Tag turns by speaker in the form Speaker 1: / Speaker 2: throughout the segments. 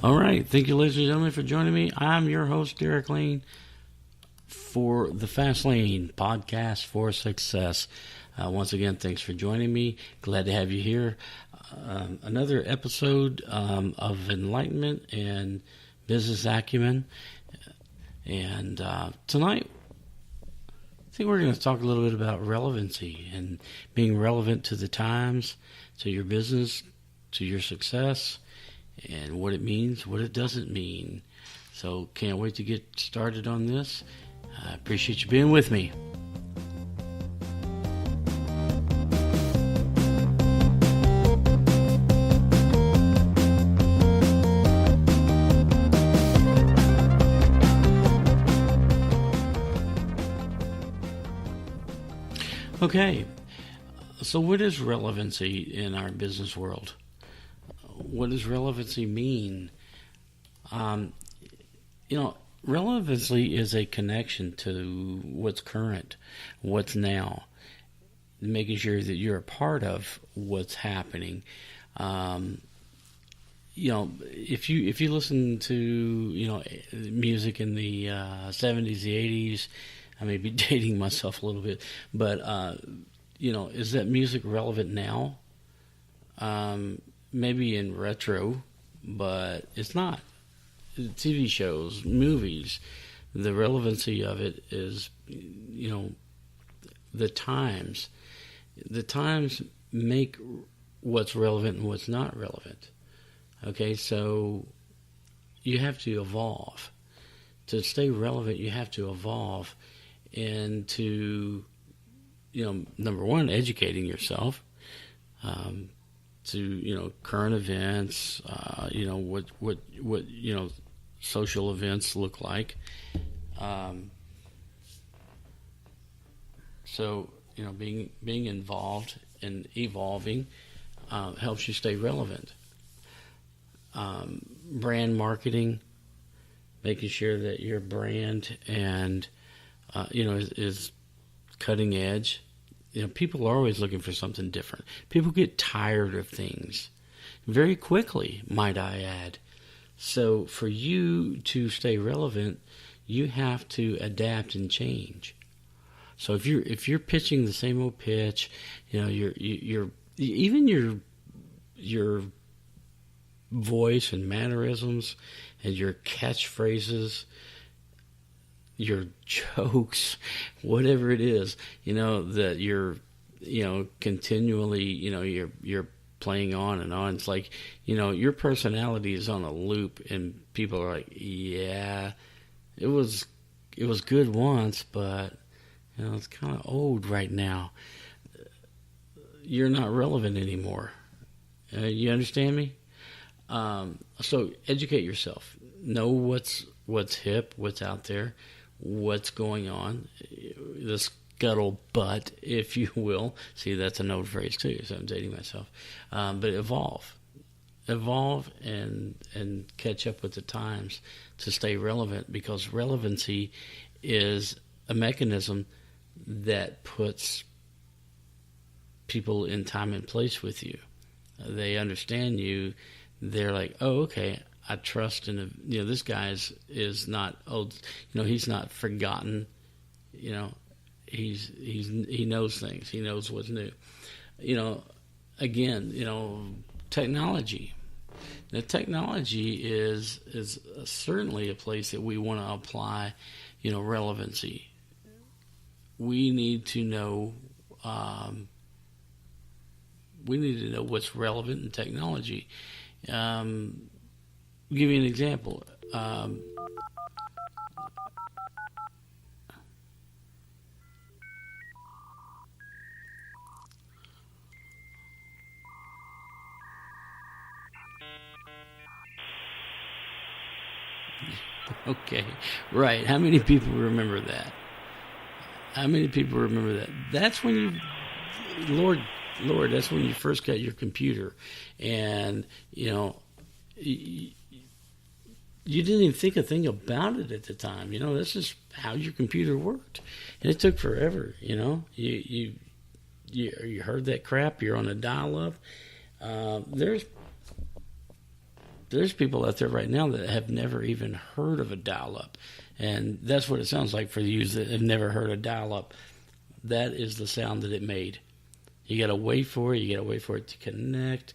Speaker 1: All right. Thank you, ladies and gentlemen, for joining me. I'm your host, Derek Lane, for the Fast Lane Podcast for Success. Once again, thanks for joining me. Glad to have you here. Another episode of enlightenment and business acumen. And tonight, I think we're going to talk a little bit about relevancy and being relevant to the times, to your business, to your success, and what it means, what it doesn't mean. So can't wait to get started on this. I appreciate you being with me. Okay, so what is relevancy in our business world? What does relevancy mean? Relevancy is a connection to what's current, what's now, making sure that you're a part of what's happening. If you listen to music in the 70s, the 80s, I may be dating myself a little bit, but is that music relevant now? Maybe in retro, but it's not. TV shows, movies, the relevancy of it is, the times. The times make what's relevant and what's not relevant. Okay, so you have to evolve. To stay relevant, you have to evolve into, number one, educating yourself, to current events, what social events look like. So being involved and evolving helps you stay relevant. Brand marketing, making sure that your brand and is cutting edge. People are always looking for something different. People get tired of things very quickly, might I add. So for you to stay relevant, you have to adapt and change. So if you're pitching the same old pitch, your voice and mannerisms and your catchphrases, your jokes, whatever it is, that you're, continually, you're playing on and on. It's like, your personality is on a loop and people are like, yeah, it was good once, but, it's kind of old right now. You're not relevant anymore. You understand me? So educate yourself. Know what's hip, what's out there, what's going on, the scuttlebutt, if you will. See, that's an old phrase too, so I'm dating myself. But evolve and catch up with the times to stay relevant, because relevancy is a mechanism that puts people in time and place with you. They understand you. They're like, oh, okay, I trust in this guy is not old. He's not forgotten. He knows things. He knows what's new. Technology. Now, technology is certainly a place that we want to apply, relevancy. We need to know. We need to know what's relevant in technology. I'll give you an example. Okay, right. How many people remember that? That's when you, Lord, that's when you first got your computer, and you didn't even think a thing about it at the time. This is how your computer worked, and it took forever. You heard that crap. You're on a dial-up. There's there's people out there right now that have never even heard of a dial-up. And that's what it sounds like for you that have never heard a dial-up. That is the sound that it made. You got to wait for it. You got to wait for it to connect.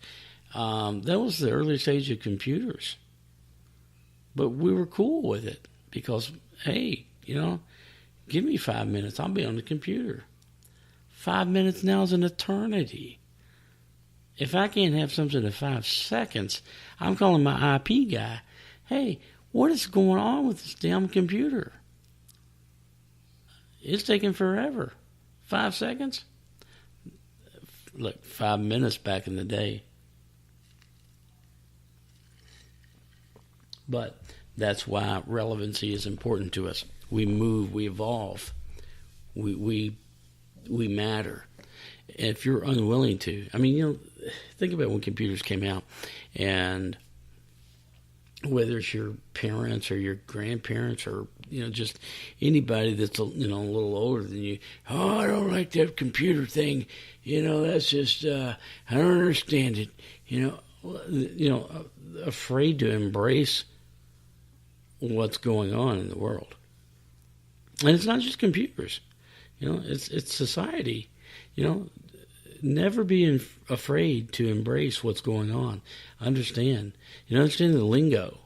Speaker 1: That was the early stage of computers. But we were cool with it because, hey, give me 5 minutes. I'll be on the computer. 5 minutes now is an eternity. If I can't have something in 5 seconds, I'm calling my IP guy. Hey, what is going on with this damn computer? It's taking forever. 5 seconds? Look, 5 minutes back in the day. But that's why relevancy is important to us. We move, we evolve, we matter. And if you're unwilling to, think about when computers came out, and whether it's your parents or your grandparents or just anybody that's a little older than you. Oh, I don't like that computer thing. That's just I don't understand it. Afraid to embrace what's going on in the world. And it's not just computers. It's society. Never be afraid to embrace what's going on. Understand. Understand the lingo.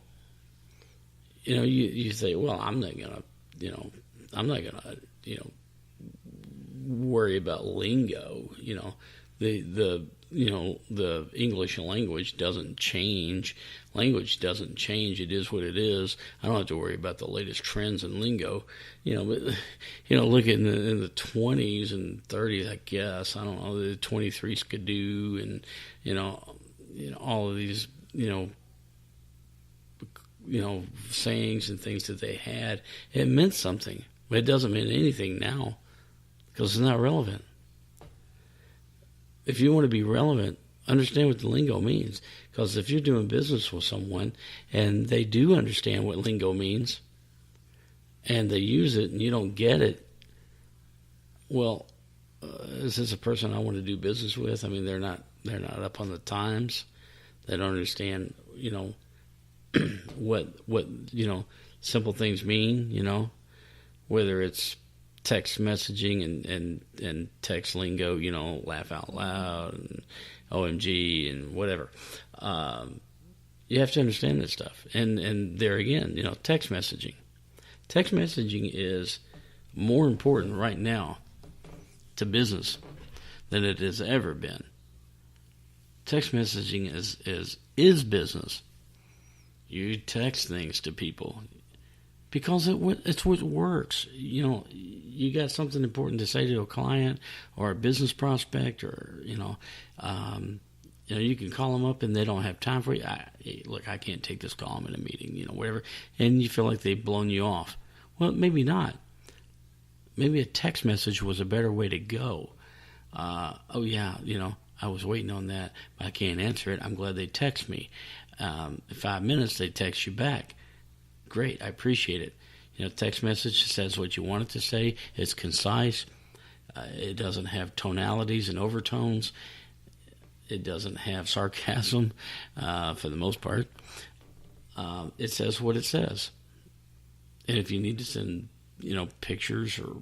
Speaker 1: You say, well, I'm not gonna worry about lingo. The English language doesn't change. Language doesn't change. It is what it is. I don't have to worry about the latest trends in lingo. But look in the 20s and 30s, I guess. I don't know, the 23 skidoo and all of these sayings and things that they had. It meant something, but it doesn't mean anything now because it's not relevant. If you want to be relevant, understand what the lingo means. Because if you're doing business with someone and they do understand what lingo means and they use it and you don't get it, well, is this a person I want to do business with? They're not up on the times. They don't understand, what simple things mean, whether it's text messaging and text lingo, laugh out loud and OMG and whatever. You have to understand this stuff. And there again, text messaging. Text messaging is more important right now to business than it has ever been. Text messaging is business. You text things to people because it's what works. You got something important to say to a client or a business prospect, or you can call them up and they don't have time for you. Look, I can't take this call. I'm in a meeting, whatever, and you feel like they've blown you off. Well, maybe not. Maybe a text message was a better way to go. Oh yeah, I was waiting on that, but I can't answer it. I'm glad they text me. In 5 minutes, they text you back. Great, I appreciate it. Text message says what you want it to say. It's concise. It doesn't have tonalities and overtones. It doesn't have sarcasm, for the most part. It says what it says. And if you need to send, pictures or,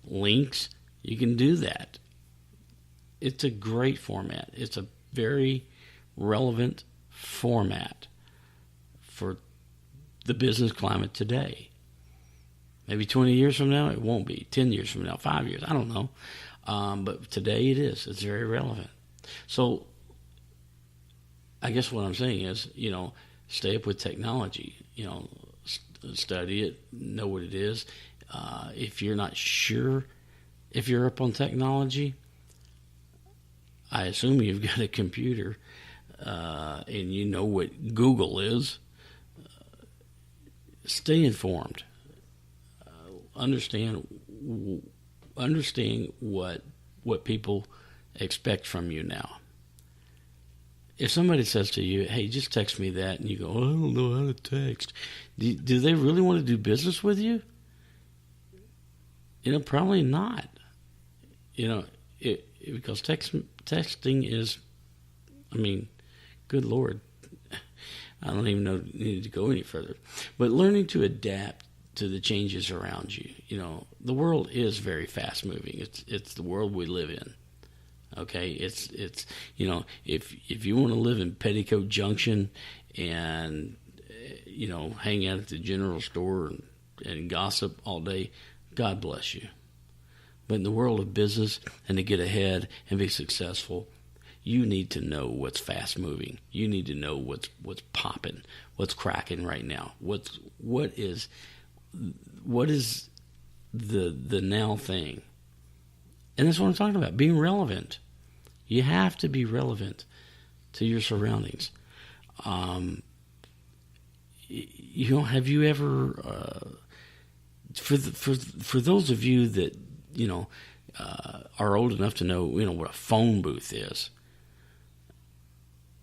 Speaker 1: links, you can do that. It's a great format. It's a very relevant format for the business climate today. Maybe 20 years from now, it won't be. 10 years from now, 5 years, I don't know. But today it is. It's very relevant. So I guess what I'm saying is, stay up with technology. Study it, know what it is. If you're not sure if you're up on technology, I assume you've got a computer and you know what Google is. Stay informed. Understand what people expect from you now. If somebody says to you, hey, just text me that, and you go, I don't know how to text, do they really want to do business with you? Probably not. Because texting is, good Lord. I don't even know need to go any further. But learning to adapt to the changes around you. You know, the world is very fast moving. It's the world we live in. Okay, it's you know, if you want to live in Petticoat Junction and you know, hang out at the general store and gossip all day, God bless you. But in the world of business and to get ahead and be successful, you need to know what's fast moving. You need to know what's popping, what's cracking right now. What is the now thing? And that's what I'm talking about, being relevant. You have to be relevant to your surroundings. You know, have you ever, for those of you that, you know, are old enough to know, you know, what a phone booth is,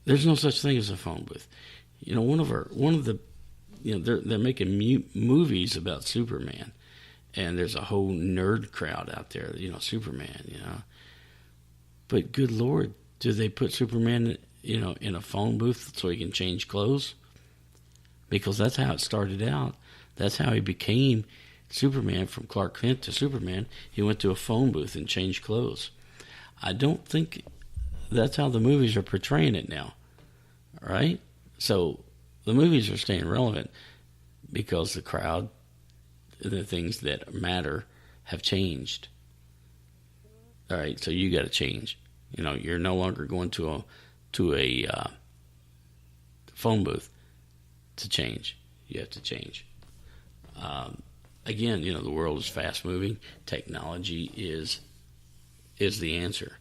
Speaker 1: there's no such thing as a phone booth. You know, one of the, you know, they're making movies about Superman, and there's a whole nerd crowd out there, you know, Superman, you know. But good Lord, do they put Superman, you know, in a phone booth so he can change clothes? Because that's how it started out. That's how he became Superman, from Clark Kent to Superman. He went to a phone booth and changed clothes. I don't think that's how the movies are portraying it now, right? So the movies are staying relevant because the crowd and the things that matter have changed. All right, so you got to change. You know, you're no longer going to a phone booth to change. You have to change. Again, you know, the world is fast moving. Technology is the answer.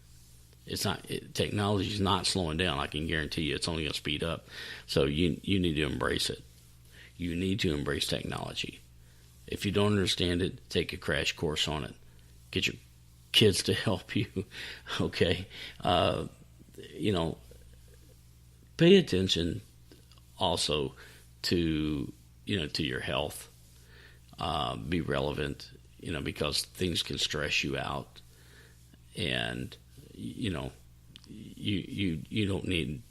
Speaker 1: Technology is not slowing down. I can guarantee you, it's only going to speed up. So you need to embrace it. You need to embrace technology. If you don't understand it, take a crash course on it. Get your kids to help you. Okay, you know, pay attention also to, you know, to your health. Be relevant, you know, because things can stress you out, and you know, you don't need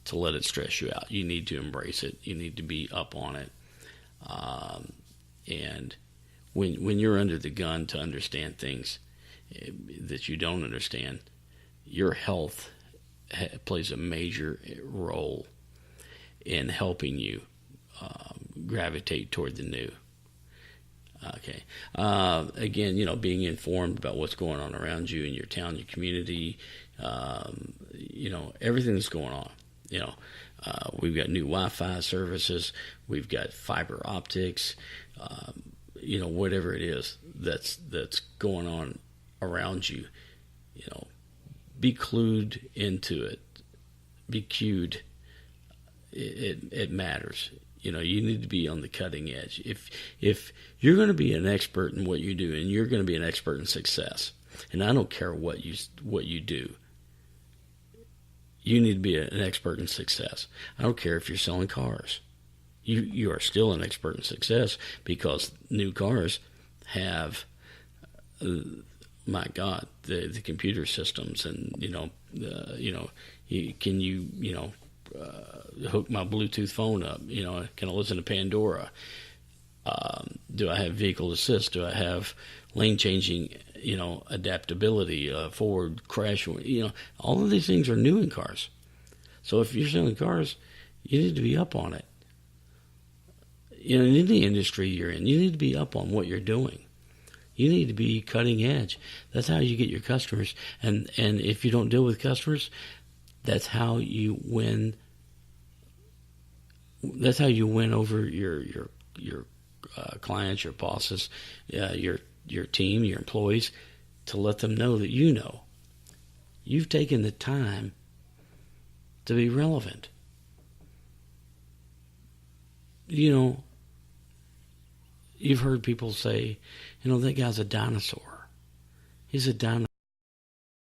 Speaker 1: to let it stress you out. You need to embrace it. You need to be up on it. And when you're under the gun to understand things that you don't understand, your health plays a major role in helping you gravitate toward the new. Okay. Again, you know, being informed about what's going on around you in your town, your community, you know, everything that's going on. You know, we've got new Wi-Fi services, we've got fiber optics, you know, whatever it is that's going on around you. You know, be clued into it. Be cued. It matters. You know, you need to be on the cutting edge. If you're going to be an expert in what you do, and you're going to be an expert in success, and I don't care what you do, you need to be an expert in success. I don't care if you're selling cars. You are still an expert in success, because new cars have, my God, the computer systems, and you know, hook my Bluetooth phone up? You know, can I listen to Pandora? Do I have vehicle assist? Do I have lane changing, you know, adaptability, forward crash? You know, all of these things are new in cars. So if you're selling cars, you need to be up on it. You know, in any industry you're in, you need to be up on what you're doing. You need to be cutting edge. That's how you get your customers. And if you don't deal with customers, that's how you win. That's how you win over your clients, your bosses, your team, your employees, to let them know that you know you've taken the time to be relevant. You know, you've heard people say, you know, that guy's a dinosaur. He's a dinosaur.